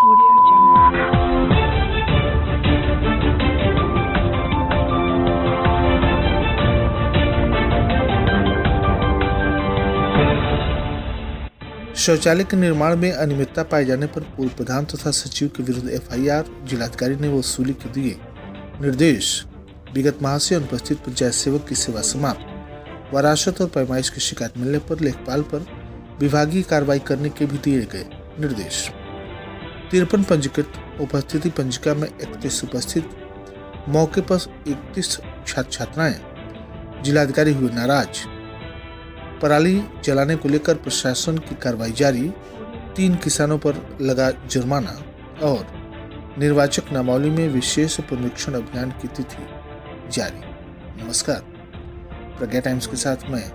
Audio Jungle. शौचालय के निर्माण में अनियमितता पाए जाने पर पूर्व प्रधान तथा सचिव के विरुद्ध एफआईआर। जिलाधिकारी ने वसूली के दिए निर्देश। विगत माह से अनुपस्थित पंचायत सेवक की सेवा समाप्त। वरासत और पैमाइश की शिकायत मिलने पर लेखपाल पर विभागीय कार्रवाई करने के भी दिए गए निर्देश। 53 पंजीकृत, उपस्थिति पंजिका में 31 उपस्थित, मौके पर 31 छात्र छात्राएं। जिलाधिकारी हुए नाराज। पराली जलाने को लेकर प्रशासन की कार्रवाई जारी। 3 किसानों पर लगा जुर्माना। और निर्वाचक नामावली में विशेष पुनरीक्षण अभियान की तिथि जारी। नमस्कार, प्रज्ञा टाइम्स के साथ मैं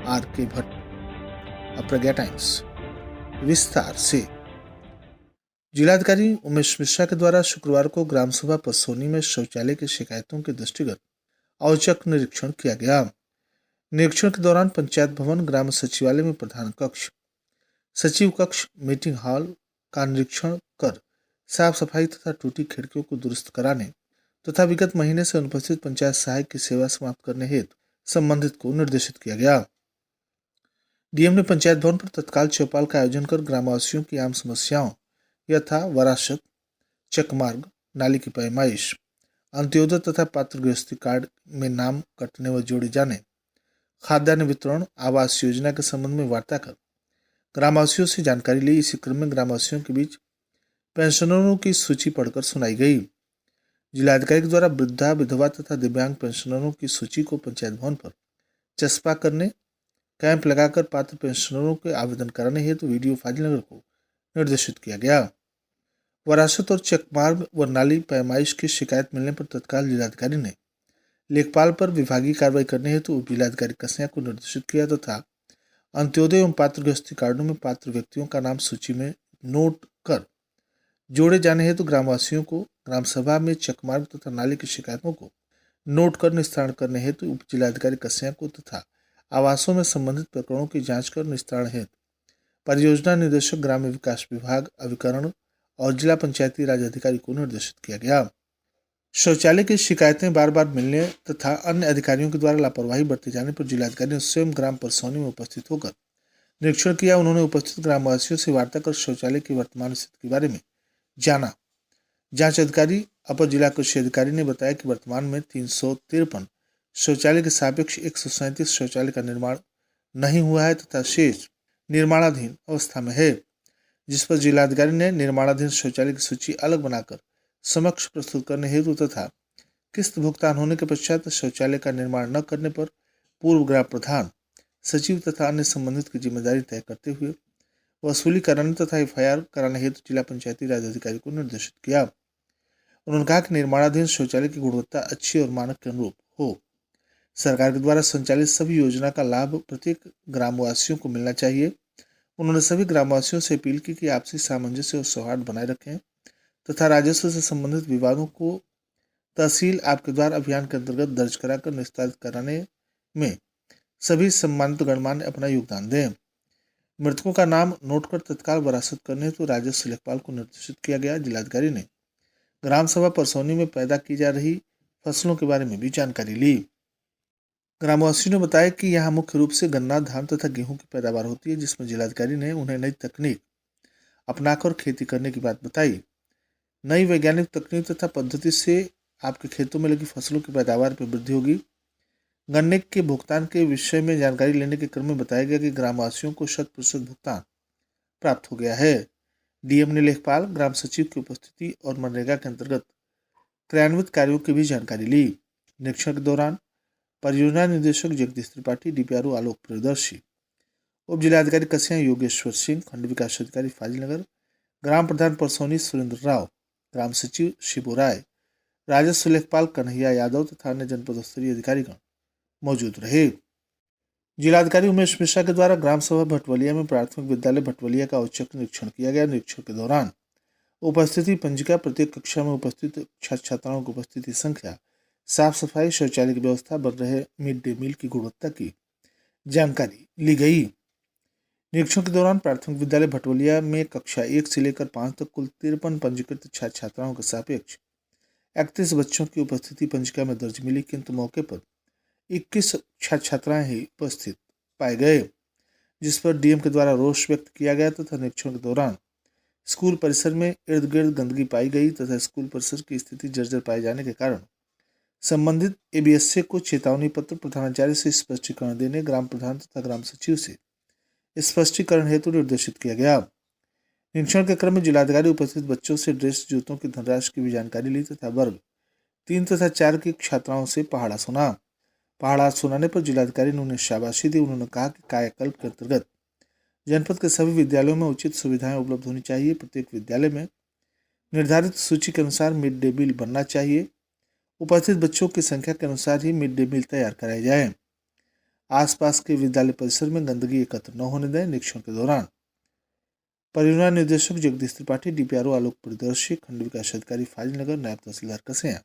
आर के भट्ट। अब प्रज्ञा टाइम्स विस्तार से। जिलाधिकारी उमेश मिश्रा के द्वारा शुक्रवार को ग्राम सभा परसोनी में शौचालय की शिकायतों के दृष्टिगत औचक निरीक्षण किया गया। निरीक्षण के दौरान पंचायत भवन, ग्राम सचिवालय में प्रधान कक्ष, सचिव कक्ष, मीटिंग हॉल का निरीक्षण कर साफ सफाई तथा टूटी खिड़कियों को दुरुस्त कराने तथा विगत महीने से अनुपस्थित पंचायत सहायक की सेवा समाप्त करने हेतु संबंधित को निर्देशित किया गया। डीएम ने पंचायत भवन पर तत्काल चौपाल का आयोजन कर ग्रामवासियों की आम समस्याओं यथा वरासत, चकमार्ग, नाली की पैमाइश, अंत्योदय तथा पात्र गृहस्थी कार्ड में नाम कटने व जोड़े जाने, खाद्यान्न वितरण, आवास योजना के संबंध में वार्ता कर ग्रामवासियों से जानकारी ली। इसी क्रम में ग्रामवासियों के बीच पेंशनरों की सूची पढ़कर सुनाई गई। जिलाधिकारी के द्वारा वृद्धा, विधवा तथा दिव्यांग पेंशनरों की सूची को पंचायत भवन पर चस्पा करने, कैंप लगाकर पात्र पेंशनरों के आवेदन कराने हेतु वीडियो फाजिलनगर को निर्देशित किया गया। वरासत और चकमार्ग व नाली पैमाइश की शिकायत मिलने पर तत्काल जिलाधिकारी ने लेखपाल पर विभागीय कार्रवाई करने हेतु उप जिलाधिकारी कस्या को निर्देशित किया तथा अंत्योदय एवं पात्र गृहस्थी कार्डों में पात्र व्यक्तियों का नाम सूची में नोट कर जोड़े जाने हेतु ग्रामवासियों को ग्राम सभा में चकमार्ग तथा नाली की शिकायतों को नोट कर निस्तारण करने हेतु उप जिलाधिकारी कस्या को तथा आवासों में संबंधित प्रकरणों की जांच कर निस्तारण हेतु परियोजना निदेशक ग्राम्य विकास विभाग अभिकरण और जिला पंचायती राज अधिकारी को निर्देशित किया गया। शौचालय की शिकायतें बार बार मिलने तथा अन्य अधिकारियों के द्वारा लापरवाही बरते जाने पर जिलाधिकारी ने स्वयं ग्राम परसौनी में उपस्थित होकर निरीक्षण किया। उन्होंने उपस्थित ग्रामवासियों से वार्ता कर शौचालय की वर्तमान स्थिति के बारे में जाना। जांच अधिकारी अपर जिला कृषि अधिकारी ने बताया कि वर्तमान में 353 शौचालय के सापेक्ष 137 शौचालय का निर्माण नहीं हुआ है तथा शेष निर्माणाधीन अवस्था में है, जिस पर जिलाधिकारी ने निर्माणाधीन शौचालय की सूची अलग बनाकर समक्ष प्रस्तुत करने हेतु तथा किस्त भुगतान होने के पश्चात शौचालय का निर्माण न करने पर पूर्व ग्राम प्रधान, सचिव तथा अन्य संबंधित की जिम्मेदारी तय करते हुए वसूली कराने तथा एफआईआर कराने हेतु जिला पंचायती राज अधिकारी को निर्देशित किया। उन्होंने कहा कि निर्माणाधीन शौचालय की गुणवत्ता अच्छी और मानक के अनुरूप हो। सरकार के द्वारा संचालित सभी योजना का लाभ प्रत्येक ग्रामवासियों को मिलना चाहिए। उन्होंने सभी ग्रामवासियों से अपील की कि आपसी सामंजस्य और सौहार्द बनाए रखें तथा राजस्व से संबंधित विवादों को तहसील आपके द्वार अभियान के अंतर्गत दर्ज कराकर निस्तारित कराने में सभी सम्मानित गणमान्य अपना योगदान दें। मृतकों का नाम नोट कर तत्काल वरासत करने हेतु राजस्व लेखपाल को निर्देशित किया गया। जिलाधिकारी ने ग्राम सभा परसौनी में पैदा की जा रही फसलों के बारे में भी जानकारी ली। ग्रामवासियों ने बताया कि यहाँ मुख्य रूप से गन्ना, धान तथा गेहूं की पैदावार होती है, जिसमें जिलाधिकारी ने उन्हें नई तकनीक अपनाकर खेती करने की बात बताई। नई वैज्ञानिक तकनीक तथा पद्धति से आपके खेतों में लगी फसलों की पैदावार में वृद्धि होगी। गन्ने के भुगतान के विषय में जानकारी लेने के क्रम में बताया गया कि ग्रामवासियों को 100% भुगतान प्राप्त हो गया है। डीएम ने लेखपाल, ग्राम सचिव की उपस्थिति और मनरेगा के अंतर्गत क्रियान्वित कार्यों की भी जानकारी ली। निरीक्षण के दौरान परियोजना निदेशक जगदीश त्रिपाठी, डीपीआरओ आलोक प्रियदर्शी, उप जिलाधिकारी कस्या योगेश्वर सिंह, खंड विकास अधिकारी फाजिलनगर, ग्राम प्रधान परसौनी सुरेंद्र राव, ग्राम सचिव शिबू राय, राजस्व लेखपाल कन्हैया यादव तथा अन्य जनपद स्तरीय अधिकारीगण मौजूद रहे। जिलाधिकारी उमेश मिश्रा के द्वारा ग्राम सभा भटवलिया में प्राथमिक विद्यालय भटवलिया का औचक निरीक्षण किया गया। निरीक्षण के दौरान उपस्थिति पंजिका, प्रत्येक कक्षा में उपस्थित छात्र छात्राओं की उपस्थिति संख्या, साफ सफाई, शौचालय की व्यवस्था, बन रहे मिड डे मील की गुणवत्ता की जानकारी ली गई। निरीक्षण के दौरान प्राथमिक विद्यालय भटवलिया में कक्षा 1 से लेकर 5 तक कुल 53 पंजीकृत छात्र छात्राओं के सापेक्ष 31 बच्चों की उपस्थिति पंजिका में दर्ज मिली, किंतु मौके पर 21 छात्र छात्राएं ही उपस्थित पाए गए, जिस पर डीएम के द्वारा रोष व्यक्त किया गया तथा निरीक्षण के दौरान स्कूल परिसर में इर्द गिर्द गंदगी पाई गई तथा स्कूल परिसर की स्थिति जर्जर पाए जाने के कारण संबंधित एबीएसए को चेतावनी पत्र प्रधानाचार्य से स्पष्टीकरण देने ग्राम प्रधान तथा ग्राम सचिव से स्पष्टीकरण हेतु निर्देशित किया गया। निरीक्षण के क्रम में जिलाधिकारी उपस्थित बच्चों से ड्रेस जूतों की धनराशि की भी जानकारी ली तथा वर्ग 3 तथा 4 की छात्राओं से पहाड़ा सुना। पहाड़ा सुनाने पर जिलाधिकारी ने उन्हें शाबाशी दी। उन्होंने कहा कि कायाकल्प के अंतर्गत जनपद के सभी विद्यालयों में उचित सुविधाएं उपलब्ध होनी चाहिए। प्रत्येक विद्यालय में निर्धारित सूची के अनुसार मिड डे मील बनना चाहिए। उपस्थित बच्चों की संख्या के अनुसार ही मिड डे मील तैयार कराए जाए। आसपास के विद्यालय परिसर में गंदगी एकत्र न होने दें। निरीक्षण के दौरान परियोजना निदेशक जगदीश त्रिपाठी, डीपीआरओ आलोक परिदर्शी, खंड विकास अधिकारी फाजिलनगर, नायब तहसीलदार कसिया,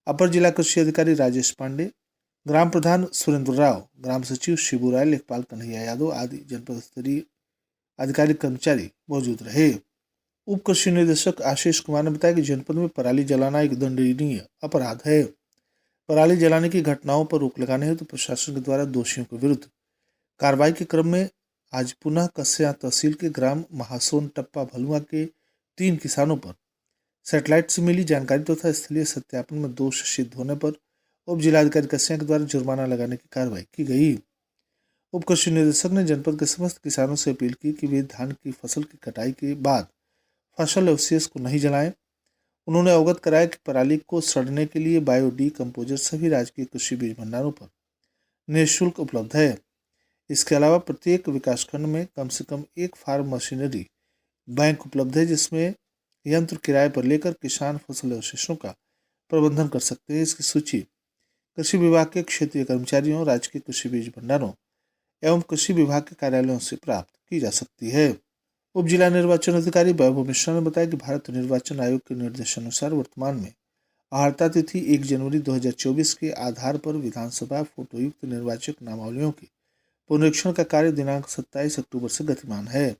अपर जिला कृषि अधिकारी राजेश पांडे, ग्राम प्रधान सुरेंद्र राव, ग्राम सचिव शिबू राय, लेखपाल कन्हैया यादव आदि जनपद स्तरीय अधिकारी कर्मचारी मौजूद रहे। उप कृषि निदेशक आशीष कुमार ने बताया कि जनपद में पराली जलाना एक दंडनीय अपराध है। पराली जलाने की घटनाओं पर रोक लगाने हेतु प्रशासन के द्वारा दोषियों के विरुद्ध कार्रवाई के क्रम में आज पुनः कस्या तहसील के ग्राम महासोन टप्पा भलुआ के 3 किसानों पर सैटेलाइट से मिली जानकारी तथा स्थलीय सत्यापन में दोष सिद्ध होने पर उप जिलाधिकारी कस्या के द्वारा जुर्माना लगाने की कार्रवाई की गई। उप कृषि निदेशक ने जनपद के समस्त किसानों से अपील की कि वे धान की फसल की कटाई के बाद फसल अवशेष को नहीं जलाएं। उन्होंने अवगत कराया कि पराली को सड़ने के लिए बायोडी कंपोजर सभी राजकीय कृषि बीज भंडारों पर निःशुल्क उपलब्ध है। इसके अलावा प्रत्येक विकासखंड में कम से कम एक फार्म मशीनरी बैंक उपलब्ध है, जिसमें यंत्र किराए पर लेकर किसान फसल अवशेषों का प्रबंधन कर सकते हैं। इसकी सूची कृषि विभाग के क्षेत्रीय कर्मचारियों, राजकीय कृषि बीज भंडारों एवं कृषि विभाग के कार्यालयों से प्राप्त की जा सकती है। उप जिला निर्वाचन अधिकारी वैभव मिश्रा ने बताया कि भारत निर्वाचन आयोग के निर्देशानुसार वर्तमान में आहर्ता तिथि 1 जनवरी 2024 के आधार पर विधानसभा फोटोयुक्त निर्वाचक नामावलियों के पुनरीक्षण का कार्य दिनांक 27 अक्टूबर से गतिमान है।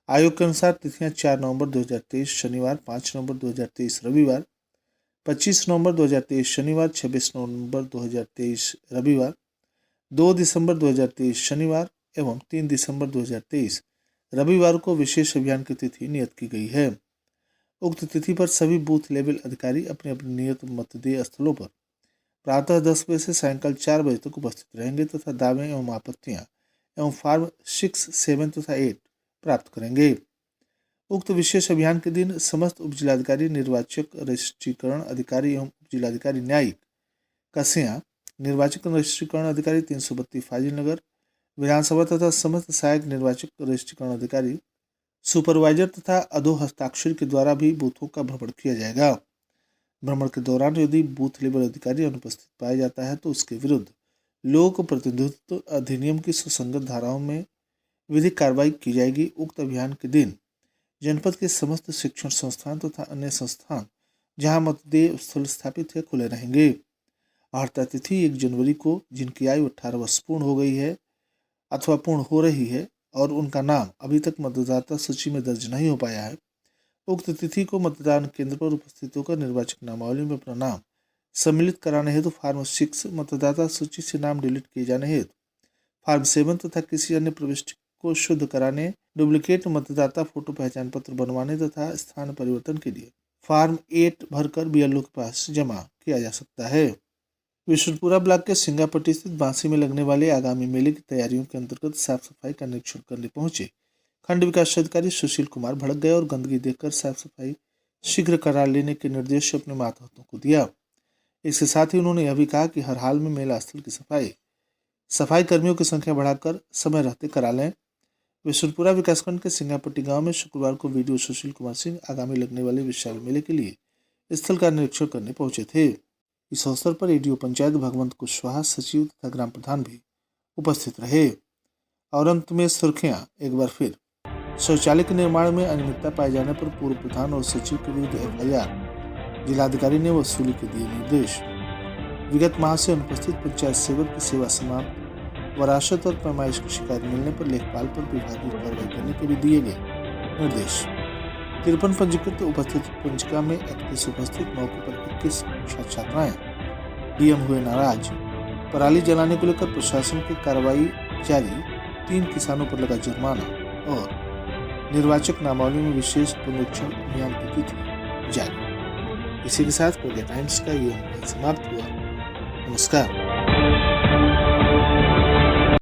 आयोग के अनुसार तिथियां 4 नवंबर 2023 शनिवार, 5 नवंबर 2023 रविवार, 25 नवंबर 2023 शनिवार, 26 नवंबर 2023 रविवार, 2 दिसंबर 2023 शनिवार एवं 3 दिसंबर 2023 रविवार को विशेष अभियान की तिथि नियत की गई है। उक्त तिथि पर सभी बूथ लेवल अधिकारी अपने अपने नियत मतदेय स्थलों पर प्रातः 10 बजे से सायंकाल 4 बजे तक उपस्थित रहेंगे तथा दावे एवं आपत्तियां एवं फॉर्म 6, 7 तथा 8 प्राप्त करेंगे। उक्त विशेष अभियान के दिन समस्त उप जिलाधिकारी, निर्वाचक रजिस्ट्रीकरण अधिकारी एवं उप जिलाधिकारी न्यायिक कसिया, निर्वाचक रजिस्ट्रीकरण अधिकारी 332 फाजिलनगर, विधानसभा तथा समस्त सहायक निर्वाचक रजिस्ट्रीकरण अधिकारी, सुपरवाइजर तथा अधो हस्ताक्षर के द्वारा भी बूथों का भ्रमण किया जाएगा। भ्रमण के दौरान यदि बूथ लेवल अधिकारी अनुपस्थित पाया जाता है तो उसके विरुद्ध लोक प्रतिनिधित्व अधिनियम की सुसंगत धाराओं में विधिक कार्रवाई की जाएगी। उक्त अभियान के दिन जनपद के समस्त शिक्षण संस्थान तथा अन्य संस्थान जहां मतदेय स्थल स्थापित है खुले रहेंगे। आहर्ता तिथि 1 जनवरी को जिनकी आयु 18 वर्ष पूर्ण हो गई है अथवा पूर्ण हो रही है और उनका नाम अभी तक मतदाता सूची में दर्ज नहीं हो पाया है, उक्त तिथि को मतदान केंद्र पर उपस्थित होकर निर्वाचक नामावली में अपना नाम सम्मिलित कराने हेतु फॉर्म 6, मतदाता सूची से नाम डिलीट किए जाने हेतु फॉर्म 7 तथा किसी अन्य प्रविष्टि को शुद्ध कराने, डुप्लीकेट मतदाता फोटो पहचान पत्र बनवाने तथा स्थान परिवर्तन के लिए फॉर्म 8 भरकर बीएलओ के पास जमा किया जा सकता है। विष्णुपुरा ब्लॉक के सिंगापट्टी स्थित बांसी में लगने वाले आगामी मेले की तैयारियों के अंतर्गत साफ सफाई का निरीक्षण करने पहुंचे खंड विकास अधिकारी सुशील कुमार भड़क गए और गंदगी देखकर साफ सफाई शीघ्र करा लेने के निर्देश अपने मातहतों को दिया। इसके साथ ही उन्होंने यह भी कहा कि हर हाल में मेला स्थल की सफाई कर्मियों की संख्या बढ़ाकर समय रहते करा लें। विष्णुपुरा विकासखंड के सिंगापट्टी गांव में शुक्रवार को वीडियो सुशील कुमार सिंह आगामी लगने वाले विशाल मेले के लिए स्थल का निरीक्षण करने पहुंचे थे। इस अवसर पर एडीओ पंचायत भगवंत कुशवाहा, सचिव तथा ग्राम प्रधान भी उपस्थित रहे। और अंत में सुर्खियां एक बार फिर। शौचालय के निर्माण में अनियमितता पाए जाने पर पूर्व प्रधान और सचिव के विरुद्ध एफआईआर, जिलाधिकारी ने वसूली के दिए निर्देश। विगत माह से अनुपस्थित पंचायत सेवक की सेवा समाप्त, वरासत और पैमाइश की शिकायत मिलने पर लेखपाल पर विभागीय कार्रवाई करने के भी दिए गए निर्देश। 53 पंजीकृत उपस्थित पंजिका में 31 उपस्थित, मौके पर 21 छात्राएं। डीएम हुए नाराज। पराली जलाने को लेकर प्रशासन की कार्रवाई जारी, 3 किसानों पर लगा जुर्माना। और निर्वाचक नामावली में विशेष पुनरीक्षण अभियान की तिथि जारी। इसी के साथ प्रज्ञा टाइम्स का ये अंक समाप्त हुआ। नमस्कार।